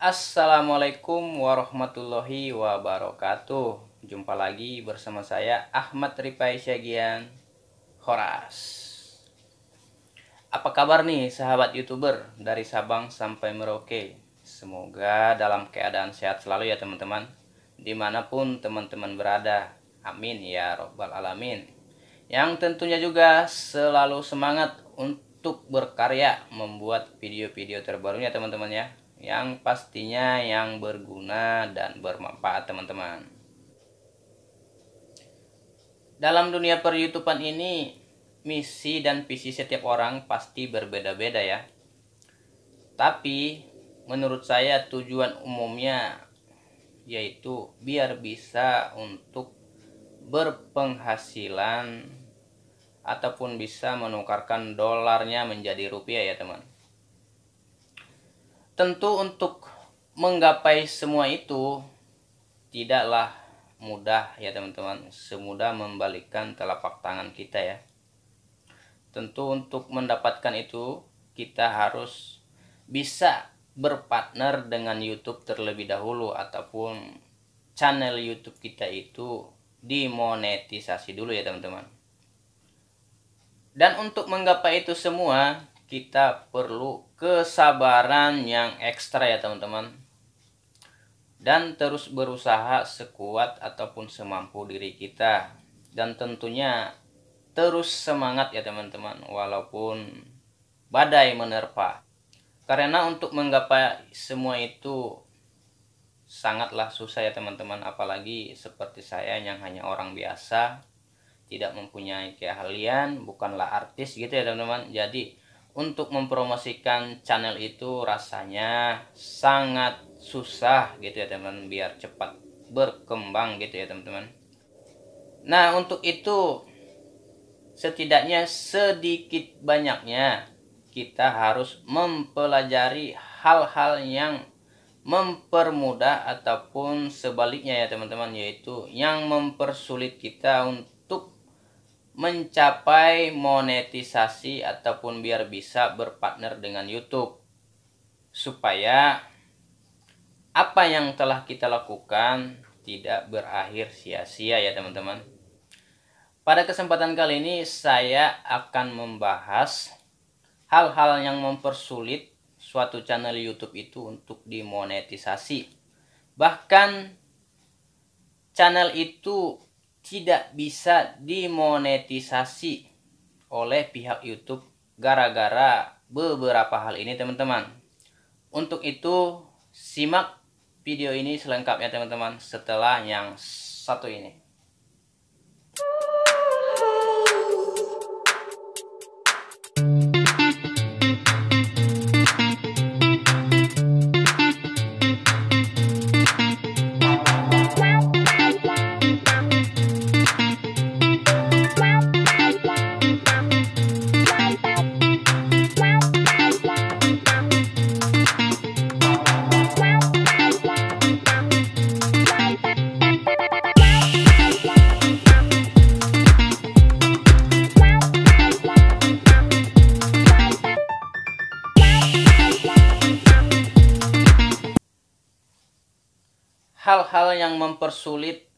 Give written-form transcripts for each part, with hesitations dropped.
Assalamualaikum warahmatullahi wabarakatuh. Jumpa lagi bersama saya Ahmad Ripai Syagian Horas. Apa kabar nih sahabat YouTuber dari Sabang sampai Merauke? Semoga dalam keadaan sehat selalu ya teman-teman, dimanapun teman-teman berada. Amin ya robbal alamin. Yang tentunya juga selalu semangat untuk berkarya membuat video-video terbarunya teman-teman ya, yang pastinya yang berguna dan bermanfaat teman-teman. Dalam dunia per YouTubean ini, misi dan visi setiap orang pasti berbeda-beda ya. Tapi menurut saya tujuan umumnya yaitu biar bisa untuk berpenghasilan ataupun bisa menukarkan dolarnya menjadi rupiah ya teman. Tentu untuk menggapai semua itu tidaklah mudah ya teman-teman, semudah membalikkan telapak tangan kita ya. Tentu untuk mendapatkan itu kita harus bisa berpartner dengan YouTube terlebih dahulu, ataupun channel YouTube kita itu dimonetisasi dulu ya teman-teman. Dan untuk menggapai itu semua kita perlu kesabaran yang ekstra ya teman-teman, dan terus berusaha sekuat ataupun semampu diri kita, dan tentunya terus semangat ya teman-teman walaupun badai menerpa. Karena untuk menggapai semua itu sangatlah susah ya teman-teman, apalagi seperti saya yang hanya orang biasa, tidak mempunyai keahlian, bukanlah artis gitu ya teman-teman. Jadi untuk mempromosikan channel itu rasanya sangat susah gitu ya teman-teman, biar cepat berkembang gitu ya teman-teman. Nah untuk itu setidaknya sedikit banyaknya kita harus mempelajari hal-hal yang mempermudah ataupun sebaliknya ya teman-teman, yaitu yang mempersulit kita untuk mencapai monetisasi ataupun biar bisa berpartner dengan YouTube, supaya apa yang telah kita lakukan tidak berakhir sia-sia ya teman-teman. Pada kesempatan kali ini saya akan membahas hal-hal yang mempersulit suatu channel YouTube itu untuk dimonetisasi. Bahkan channel itu tidak bisa dimonetisasi oleh pihak YouTube gara-gara beberapa hal ini teman-teman. Untuk itu simak video ini selengkapnya teman-teman setelah yang satu ini. Hal-hal yang mempersulit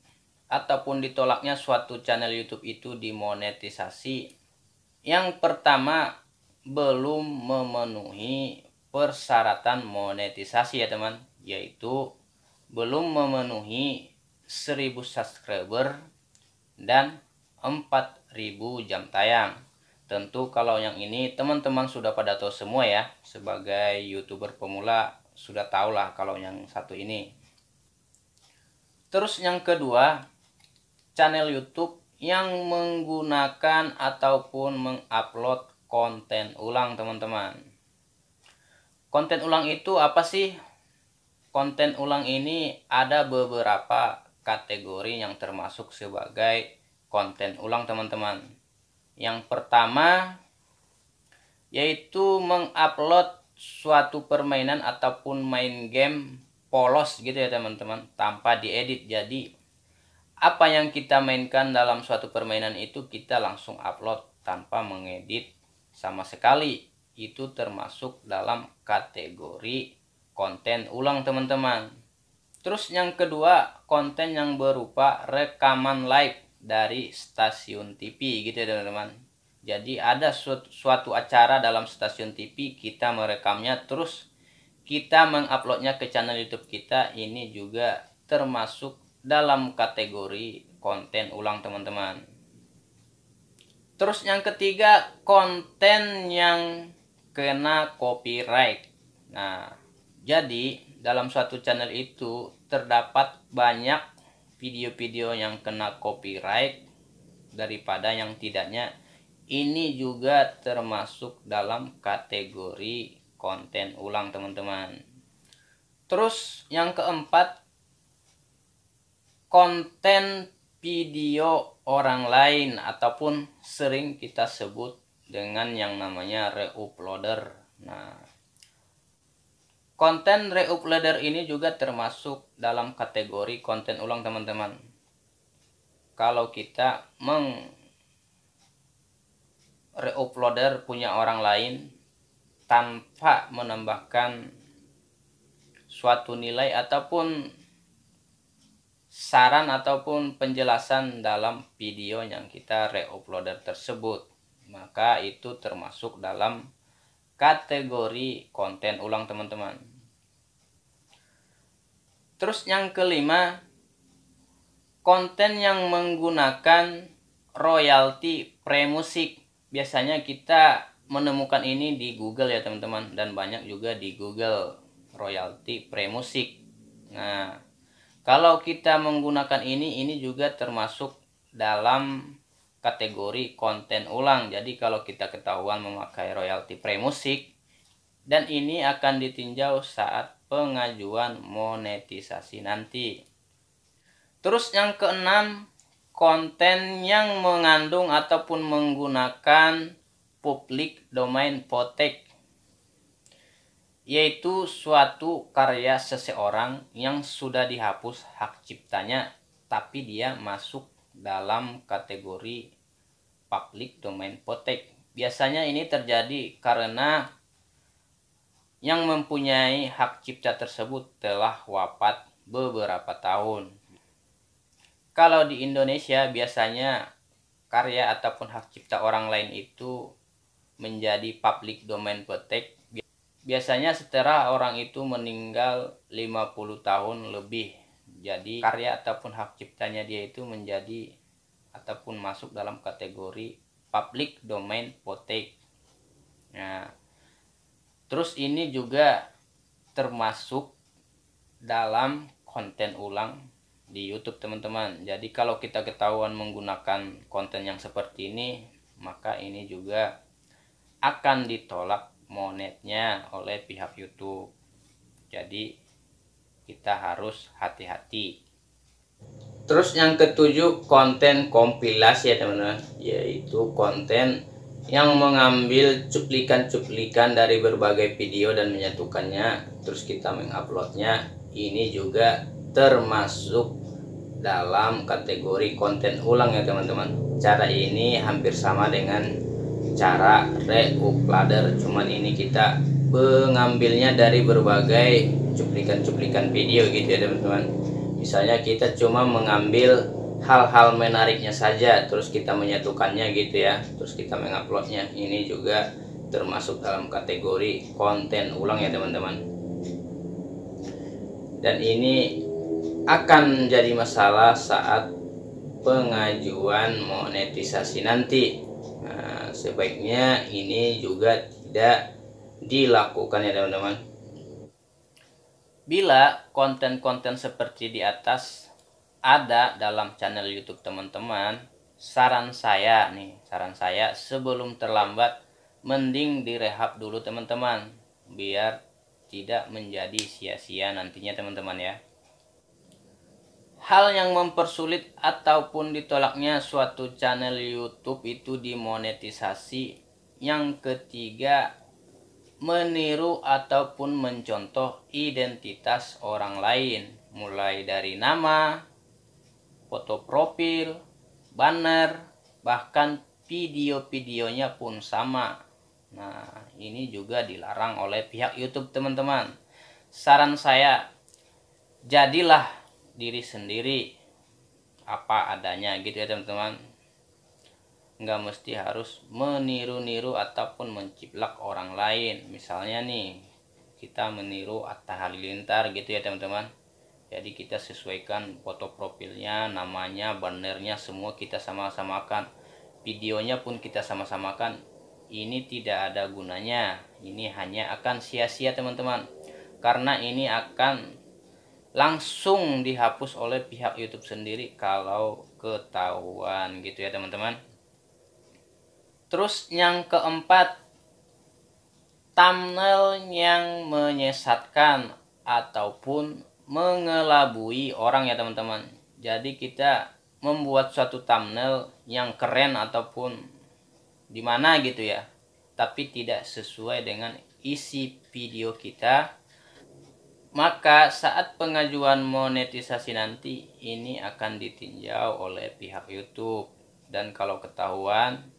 ataupun ditolaknya suatu channel YouTube itu dimonetisasi. Yang pertama, belum memenuhi persyaratan monetisasi ya teman, yaitu belum memenuhi 1000 subscriber dan 4000 jam tayang. Tentu kalau yang ini teman-teman sudah pada tahu semua ya, sebagai YouTuber pemula sudah tahulah kalau yang satu ini. Terus yang kedua, channel YouTube yang menggunakan ataupun mengupload konten ulang teman-teman. Konten ulang itu apa sih? Konten ulang ini ada beberapa kategori yang termasuk sebagai konten ulang teman-teman. Yang pertama yaitu mengupload suatu permainan ataupun main game polos gitu ya teman-teman, tanpa diedit. Jadi apa yang kita mainkan dalam suatu permainan itu kita langsung upload tanpa mengedit sama sekali. Itu termasuk dalam kategori konten ulang teman-teman. Terus yang kedua, konten yang berupa rekaman live dari stasiun TV gitu ya teman-teman. Jadi ada suatu acara dalam stasiun TV, kita merekamnya terus kita menguploadnya ke channel YouTube kita. Ini juga termasuk dalam kategori konten ulang teman-teman. Terus yang ketiga, konten yang kena copyright. Nah, jadi dalam suatu channel itu terdapat banyak video-video yang kena copyright daripada yang tidaknya. Ini juga termasuk dalam kategori konten ulang teman-teman. Terus yang keempat, konten video orang lain ataupun sering kita sebut dengan yang namanya reuploader. Nah, konten reuploader ini juga termasuk dalam kategori konten ulang teman-teman. Kalau kita reuploader punya orang lain tanpa menambahkan suatu nilai ataupun saran ataupun penjelasan dalam video yang kita reuploader tersebut, maka itu termasuk dalam kategori konten ulang teman-teman. Terus yang kelima, konten yang menggunakan royalti pre-musik. Biasanya kita menemukan ini di Google ya teman-teman, dan banyak juga di Google royalti pre-musik. Nah, kalau kita menggunakan ini juga termasuk dalam kategori konten ulang. Jadi kalau kita ketahuan memakai royalti pre-musik, dan ini akan ditinjau saat pengajuan monetisasi nanti. Terus yang keenam, konten yang mengandung ataupun menggunakan public domain potek, yaitu suatu karya seseorang yang sudah dihapus hak ciptanya tapi dia masuk dalam kategori public domain potek. Biasanya ini terjadi karena yang mempunyai hak cipta tersebut telah wafat beberapa tahun. Kalau di Indonesia biasanya karya ataupun hak cipta orang lain itu menjadi public domain potek biasanya setelah orang itu meninggal 50 tahun lebih. Jadi karya ataupun hak ciptanya dia itu menjadi ataupun masuk dalam kategori public domain potek. Nah, terus ini juga termasuk dalam konten ulang di YouTube teman-teman. Jadi kalau kita ketahuan menggunakan konten yang seperti ini, maka ini juga akan ditolak monetnya oleh pihak YouTube. Jadi kita harus hati-hati. Terus yang ketujuh, konten kompilasi ya teman-teman, yaitu konten yang mengambil cuplikan-cuplikan dari berbagai video dan menyatukannya terus kita menguploadnya. Ini juga termasuk dalam kategori konten ulang ya teman-teman. Cara ini hampir sama dengan cara reuploader, cuman ini kita mengambilnya dari berbagai cuplikan-cuplikan video gitu ya teman-teman. Misalnya kita cuma mengambil hal-hal menariknya saja terus kita menyatukannya gitu ya, terus kita menguploadnya. Ini juga termasuk dalam kategori konten ulang ya teman-teman, dan ini akan jadi masalah saat pengajuan monetisasi nanti. Nah, sebaiknya ini juga tidak dilakukan ya teman-teman. Bila konten-konten seperti di atas ada dalam channel YouTube teman-teman, saran saya sebelum terlambat mending direhab dulu teman-teman, biar tidak menjadi sia-sia nantinya teman-teman ya. Hal yang mempersulit ataupun ditolaknya suatu channel YouTube itu dimonetisasi. Yang ketiga, meniru ataupun mencontoh identitas orang lain, mulai dari nama, foto profil, banner, bahkan video-videonya pun sama. Nah, ini juga dilarang oleh pihak YouTube teman-teman. saran saya, jadilah diri sendiri apa adanya gitu ya teman-teman. Nggak mesti harus meniru-niru ataupun menciplak orang lain. Misalnya nih, kita meniru Atta Halilintar gitu ya teman-teman. Jadi kita sesuaikan foto profilnya, namanya, bannernya, semua kita sama-samakan. Videonya pun kita sama-samakan. Ini tidak ada gunanya. Ini hanya akan sia-sia teman-teman. Karena ini akan langsung dihapus oleh pihak YouTube sendiri kalau ketahuan gitu ya teman-teman. Terus yang keempat, thumbnail yang menyesatkan ataupun mengelabui orang ya teman-teman. Jadi kita membuat suatu thumbnail yang keren ataupun dimana gitu ya, tapi tidak sesuai dengan isi video kita, maka saat pengajuan monetisasi nanti ini akan ditinjau oleh pihak YouTube. Dan kalau ketahuan,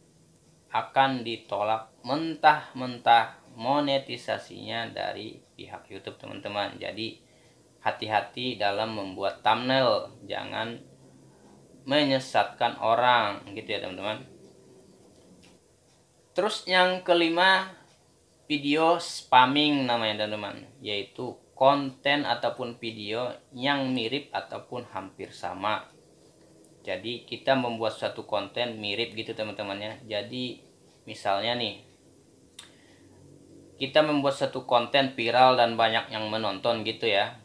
akan ditolak mentah-mentah monetisasinya dari pihak YouTube teman-teman. Jadi hati-hati dalam membuat thumbnail, jangan menyesatkan orang gitu ya teman-teman. Terus yang kelima, video spamming namanya teman-teman, yaitu konten ataupun video yang mirip ataupun hampir sama. Jadi kita membuat suatu konten mirip gitu teman-temannya. Jadi misalnya nih, kita membuat satu konten viral dan banyak yang menonton gitu ya.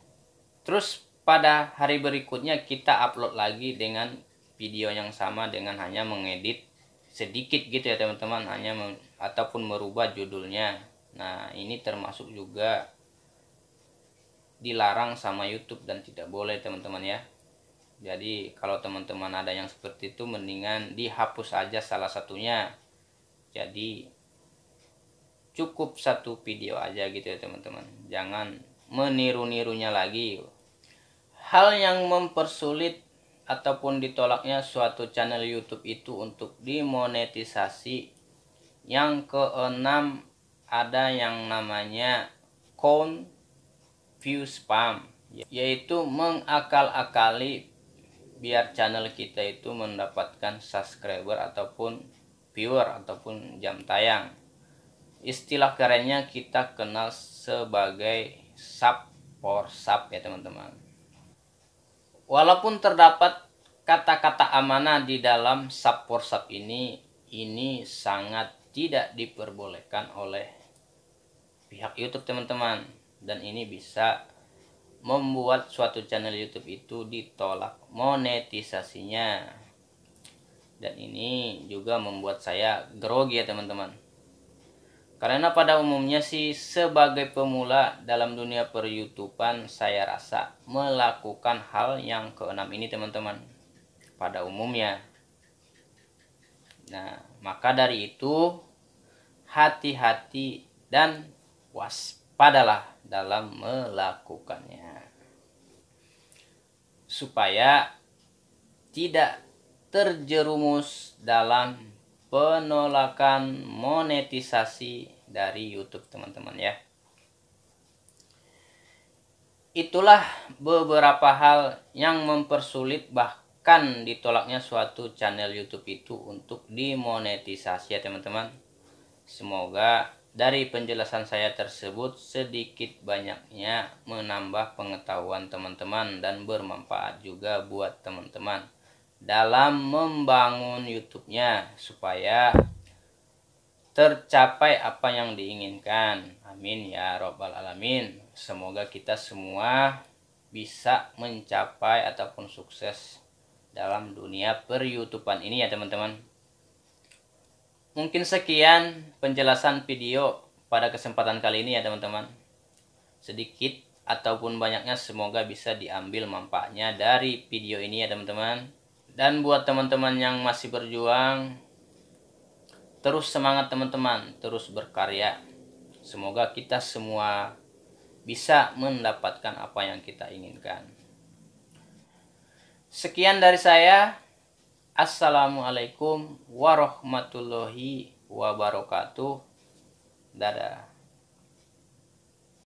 Terus pada hari berikutnya kita upload lagi dengan video yang sama dengan hanya mengedit sedikit gitu ya teman-teman, ataupun merubah judulnya. Nah, ini termasuk juga dilarang sama YouTube dan tidak boleh teman-teman ya. Jadi kalau teman-teman ada yang seperti itu, mendingan dihapus aja salah satunya. Jadi cukup satu video aja gitu ya teman-teman, jangan meniru-nirunya lagi. Hal yang mempersulit ataupun ditolaknya suatu channel YouTube itu untuk dimonetisasi, yang keenam, ada yang namanya count view spam, yaitu mengakal-akali biar channel kita itu mendapatkan subscriber ataupun viewer ataupun jam tayang. Istilah kerennya kita kenal sebagai sub for sub ya teman-teman. Walaupun terdapat kata-kata amanah di dalam sub for sub ini sangat tidak diperbolehkan oleh pihak YouTube teman-teman, dan ini bisa membuat suatu channel YouTube itu ditolak monetisasinya. Dan ini juga membuat saya grogi ya teman-teman. Karena pada umumnya sih sebagai pemula dalam dunia per-YouTubean, saya rasa melakukan hal yang keenam ini teman-teman pada umumnya. Nah, maka dari itu hati-hati dan waspadalah dalam melakukannya, supaya tidak terjerumus dalam penolakan monetisasi dari YouTube teman-teman ya. Itulah beberapa hal yang mempersulit bahkan ditolaknya suatu channel YouTube itu untuk dimonetisasi ya teman-teman. Semoga dari penjelasan saya tersebut sedikit banyaknya menambah pengetahuan teman-teman dan bermanfaat juga buat teman-teman dalam membangun YouTube-nya supaya tercapai apa yang diinginkan. Amin ya robbal alamin. Semoga kita semua bisa mencapai ataupun sukses dalam dunia per-YouTubean ini ya teman-teman. Mungkin sekian penjelasan video pada kesempatan kali ini ya teman-teman. Sedikit ataupun banyaknya semoga bisa diambil manfaatnya dari video ini ya teman-teman. Dan buat teman-teman yang masih berjuang, terus semangat teman-teman, terus berkarya. Semoga kita semua bisa mendapatkan apa yang kita inginkan. Sekian dari saya. Assalamualaikum warahmatullahi wabarakatuh. Dadah.